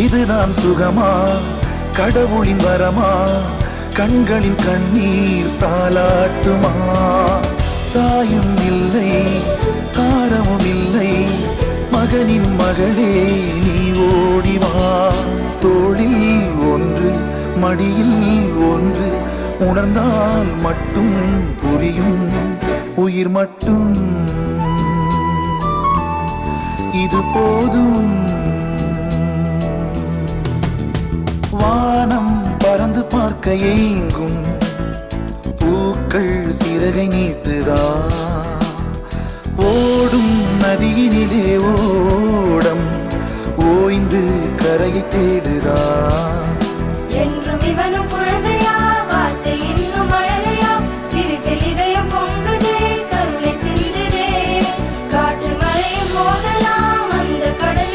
இதுதான் சுகமா, கடவுளின் வரமா, கண்களின் கண்ணீர் தாலாட்டுமா? தாயும் இல்லை, தாரமும் இல்லை, மகனின் மகளே நீ ஓடிவா. தோளில் ஒன்று, மடியில் ஒன்று, உணர்ந்தால் மட்டும் புரியும் உயிர் மட்டும் இது போதும். வானம் பறந்து பார்க்க ஏங்கும், பூக்கள் சிறகை நீட்டுதா? ஓடும் நதியினிலே ஓடம் ஓய்ந்து கரையை தேடுதா?